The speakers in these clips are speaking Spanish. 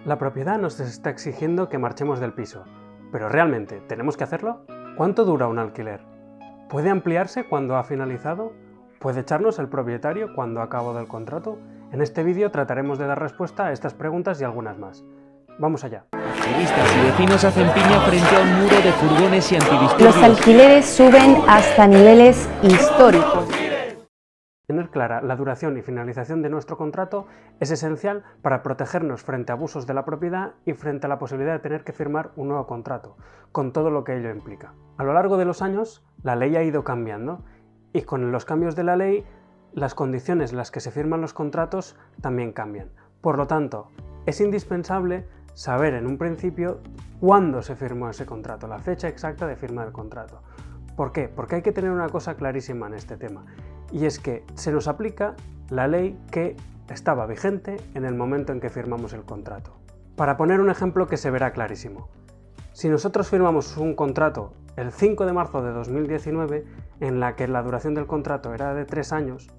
La propiedad nos está exigiendo que marchemos del piso, pero ¿realmente tenemos que hacerlo? ¿Cuánto dura un alquiler? ¿Puede ampliarse cuando ha finalizado? ¿Puede echarnos el propietario cuando ha acabado el contrato? En este vídeo trataremos de dar respuesta a estas preguntas y algunas más. ¡Vamos allá! Activistas y vecinos hacen piña frente a un muro de furgones y antidisturbios. Los alquileres suben hasta niveles históricos. Tener clara la duración y finalización de nuestro contrato es esencial para protegernos frente a abusos de la propiedad y frente a la posibilidad de tener que firmar un nuevo contrato, con todo lo que ello implica. A lo largo de los años, la ley ha ido cambiando y con los cambios de la ley, las condiciones en las que se firman los contratos también cambian. Por lo tanto, es indispensable saber en un principio cuándo se firmó ese contrato, la fecha exacta de firma del contrato. ¿Por qué? Porque hay que tener una cosa clarísima en este tema, y es que se nos aplica la ley que estaba vigente en el momento en que firmamos el contrato. Para poner un ejemplo que se verá clarísimo, si nosotros firmamos un contrato el 5 de marzo de 2019, en la que la duración del contrato era de 3 años,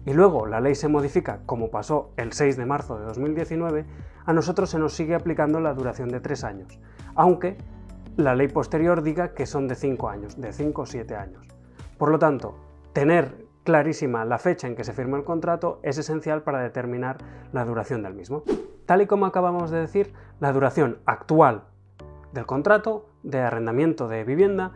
y luego la ley se modifica, como pasó el 6 de marzo de 2019, a nosotros se nos sigue aplicando la duración de 3 años, aunque la ley posterior diga que son de 5 años, de 5 o 7 años. Por lo tanto, tener clarísima la fecha en que se firma el contrato es esencial para determinar la duración del mismo. Tal y como acabamos de decir, la duración actual del contrato de arrendamiento de vivienda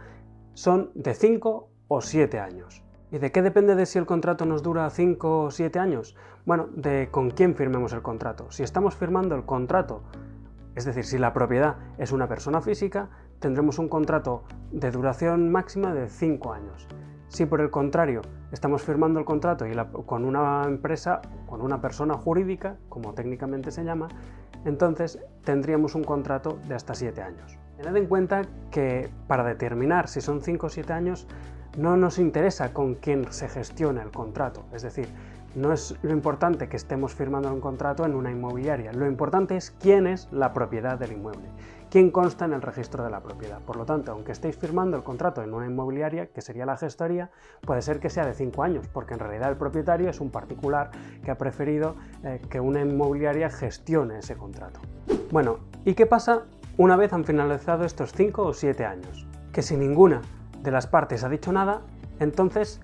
son de 5 o 7 años. ¿Y de qué depende de si el contrato nos dura 5 o 7 años? Bueno, de con quién firmemos el contrato. Si estamos firmando el contrato, es decir, si la propiedad es una persona física, tendremos un contrato de duración máxima de 5 años. Si por el contrario estamos firmando el contrato con una empresa, con una persona jurídica, como técnicamente se llama, entonces tendríamos un contrato de hasta 7 años. Tened en cuenta que para determinar si son 5 o 7 años no nos interesa con quién se gestiona el contrato, es decir, no es lo importante que estemos firmando un contrato en una inmobiliaria, lo importante es quién es la propiedad del inmueble, quién consta en el registro de la propiedad. Por lo tanto, aunque estéis firmando el contrato en una inmobiliaria, que sería la gestoría, puede ser que sea de 5 años, porque en realidad el propietario es un particular que ha preferido que una inmobiliaria gestione ese contrato. Bueno, ¿y qué pasa una vez han finalizado estos 5 o 7 años? Que si ninguna de las partes ha dicho nada, entonces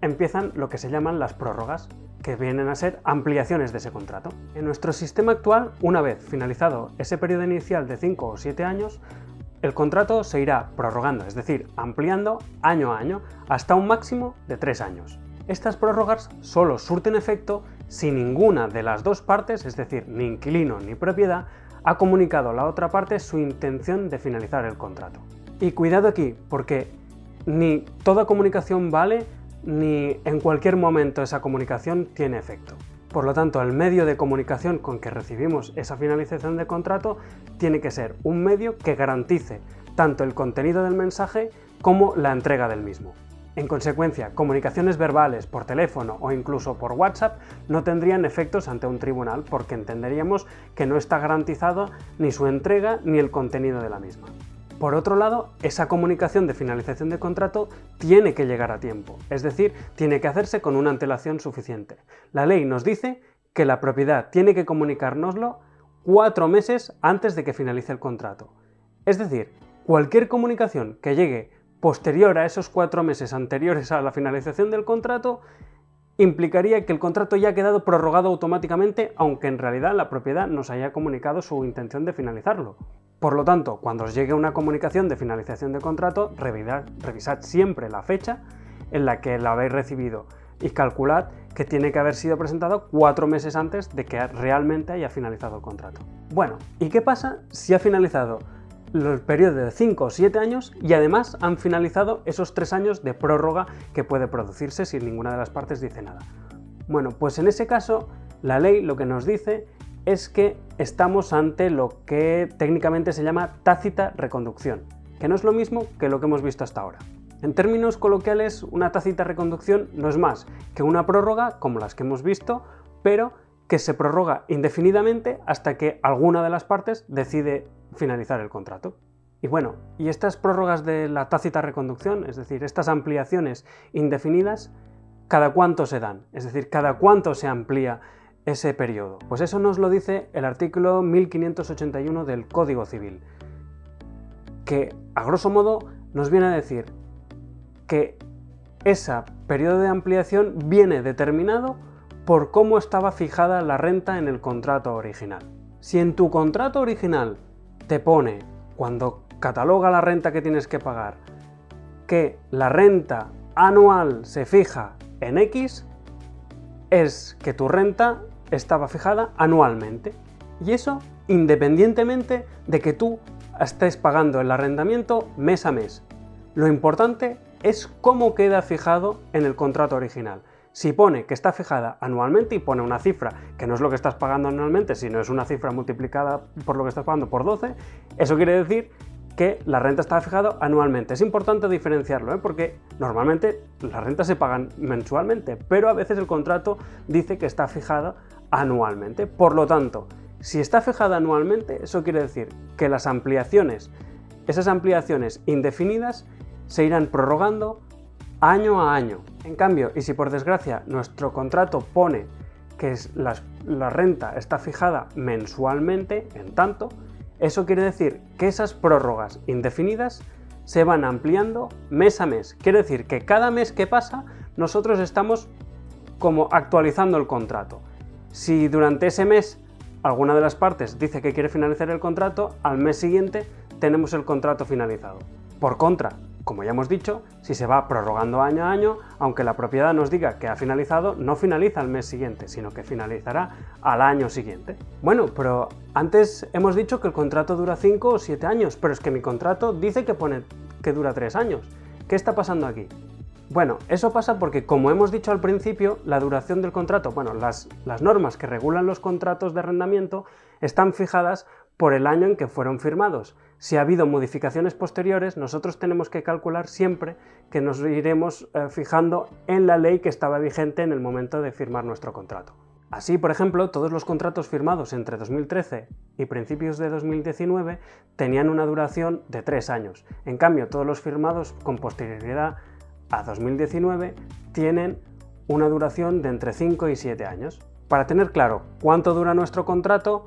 empiezan lo que se llaman las prórrogas, que vienen a ser ampliaciones de ese contrato. En nuestro sistema actual, una vez finalizado ese periodo inicial de 5 o 7 años, el contrato se irá prorrogando, es decir, ampliando año a año, hasta un máximo de 3 años. Estas prórrogas solo surten efecto si ninguna de las dos partes, es decir, ni inquilino ni propiedad, ha comunicado a la otra parte su intención de finalizar el contrato. Y cuidado aquí, porque ni toda comunicación vale, ni en cualquier momento esa comunicación tiene efecto. Por lo tanto, el medio de comunicación con que recibimos esa finalización de contrato tiene que ser un medio que garantice tanto el contenido del mensaje como la entrega del mismo. En consecuencia, comunicaciones verbales por teléfono o incluso por WhatsApp no tendrían efectos ante un tribunal porque entenderíamos que no está garantizado ni su entrega ni el contenido de la misma. Por otro lado, esa comunicación de finalización de contrato tiene que llegar a tiempo, es decir, tiene que hacerse con una antelación suficiente. La ley nos dice que la propiedad tiene que comunicárnoslo 4 meses antes de que finalice el contrato. Es decir, cualquier comunicación que llegue posterior a esos 4 meses anteriores a la finalización del contrato implicaría que el contrato ya ha quedado prorrogado automáticamente, aunque en realidad la propiedad nos haya comunicado su intención de finalizarlo. Por lo tanto, cuando os llegue una comunicación de finalización de contrato, revisad siempre la fecha en la que la habéis recibido y calculad que tiene que haber sido presentado 4 meses antes de que realmente haya finalizado el contrato. Bueno, ¿y qué pasa si ha finalizado el periodo de 5 o 7 años y además han finalizado esos 3 años de prórroga que puede producirse si ninguna de las partes dice nada? Bueno, pues en ese caso, la ley lo que nos dice es que estamos ante lo que técnicamente se llama tácita reconducción, que no es lo mismo que lo que hemos visto hasta ahora. En términos coloquiales, una tácita reconducción no es más que una prórroga, como las que hemos visto, pero que se prorroga indefinidamente hasta que alguna de las partes decide finalizar el contrato. Y bueno, y estas prórrogas de la tácita reconducción, es decir, estas ampliaciones indefinidas, ¿cada cuánto se dan? Es decir, ¿cada cuánto se amplía ese periodo? Pues eso nos lo dice el artículo 1581 del Código Civil, que a grosso modo nos viene a decir que ese periodo de ampliación viene determinado por cómo estaba fijada la renta en el contrato original. Si en tu contrato original te pone, cuando cataloga la renta que tienes que pagar, que la renta anual se fija en X, es que tu renta estaba fijada anualmente. Y eso independientemente de que tú estés pagando el arrendamiento mes a mes. Lo importante es cómo queda fijado en el contrato original. Si pone que está fijada anualmente y pone una cifra que no es lo que estás pagando anualmente, sino es una cifra multiplicada por lo que estás pagando por 12, eso quiere decir que la renta está fijada anualmente. Es importante diferenciarlo, porque normalmente las rentas se pagan mensualmente, pero a veces el contrato dice que está fijada anualmente. Por lo tanto, si está fijada anualmente, eso quiere decir que las ampliaciones, esas ampliaciones indefinidas, se irán prorrogando año a año. En cambio, y si por desgracia nuestro contrato pone que la renta está fijada mensualmente, en tanto, eso quiere decir que esas prórrogas indefinidas se van ampliando mes a mes. Quiere decir que cada mes que pasa nosotros estamos como actualizando el contrato. Si durante ese mes alguna de las partes dice que quiere finalizar el contrato, al mes siguiente tenemos el contrato finalizado. Por contra, como ya hemos dicho, si se va prorrogando año a año, aunque la propiedad nos diga que ha finalizado, no finaliza al mes siguiente, sino que finalizará al año siguiente. Bueno, pero antes hemos dicho que el contrato dura 5 o 7 años, pero es que mi contrato dice que pone que dura 3 años. ¿Qué está pasando aquí? Bueno, eso pasa porque, como hemos dicho al principio, la duración del contrato, las normas que regulan los contratos de arrendamiento están fijadas por el año en que fueron firmados. Si ha habido modificaciones posteriores, nosotros tenemos que calcular siempre que nos iremos fijando en la ley que estaba vigente en el momento de firmar nuestro contrato. Así, por ejemplo, todos los contratos firmados entre 2013 y principios de 2019 tenían una duración de 3 años. En cambio, todos los firmados con posterioridad a 2019 tienen una duración de entre 5 y 7 años. Para tener claro cuánto dura nuestro contrato,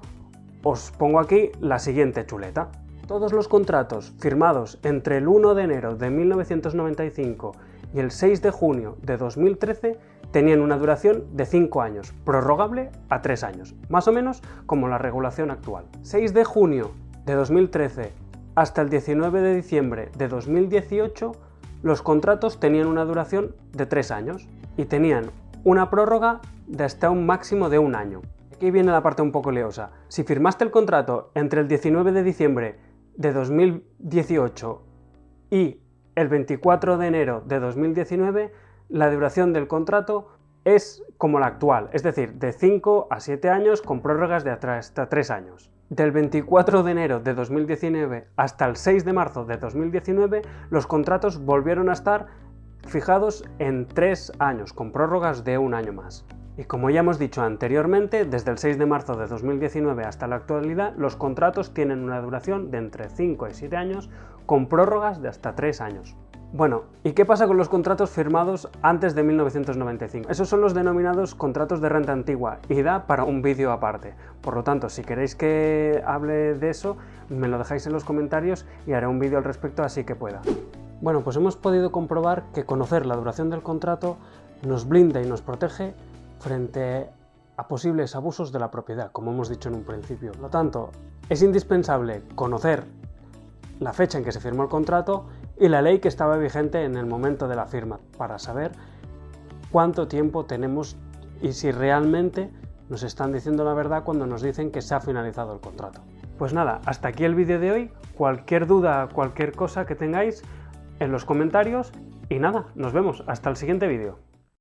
os pongo aquí la siguiente chuleta. Todos los contratos firmados entre el 1 de enero de 1995 y el 6 de junio de 2013 tenían una duración de 5 años, prorrogable a 3 años, más o menos como la regulación actual. 6 de junio de 2013 hasta el 19 de diciembre de 2018, los contratos tenían una duración de 3 años y tenían una prórroga de hasta un máximo de 1 año. Aquí viene la parte un poco liosa. Si firmaste el contrato entre el 19 de diciembre de 2018 y el 24 de enero de 2019, la duración del contrato es como la actual, es decir, de 5 a 7 años con prórrogas de hasta 3 años. Del 24 de enero de 2019 hasta el 6 de marzo de 2019, los contratos volvieron a estar fijados en 3 años, con prórrogas de 1 año más. Y como ya hemos dicho anteriormente, desde el 6 de marzo de 2019 hasta la actualidad, los contratos tienen una duración de entre 5 y 7 años, con prórrogas de hasta 3 años. Bueno, ¿y qué pasa con los contratos firmados antes de 1995? Esos son los denominados contratos de renta antigua y da para un vídeo aparte. Por lo tanto, si queréis que hable de eso, me lo dejáis en los comentarios y haré un vídeo al respecto así que pueda. Bueno, pues hemos podido comprobar que conocer la duración del contrato nos blinda y nos protege frente a posibles abusos de la propiedad, como hemos dicho en un principio. Por lo tanto, es indispensable conocer la fecha en que se firmó el contrato y la ley que estaba vigente en el momento de la firma, para saber cuánto tiempo tenemos y si realmente nos están diciendo la verdad cuando nos dicen que se ha finalizado el contrato. Pues nada, hasta aquí el vídeo de hoy. Cualquier duda, cualquier cosa que tengáis en los comentarios y nada, nos vemos hasta el siguiente vídeo.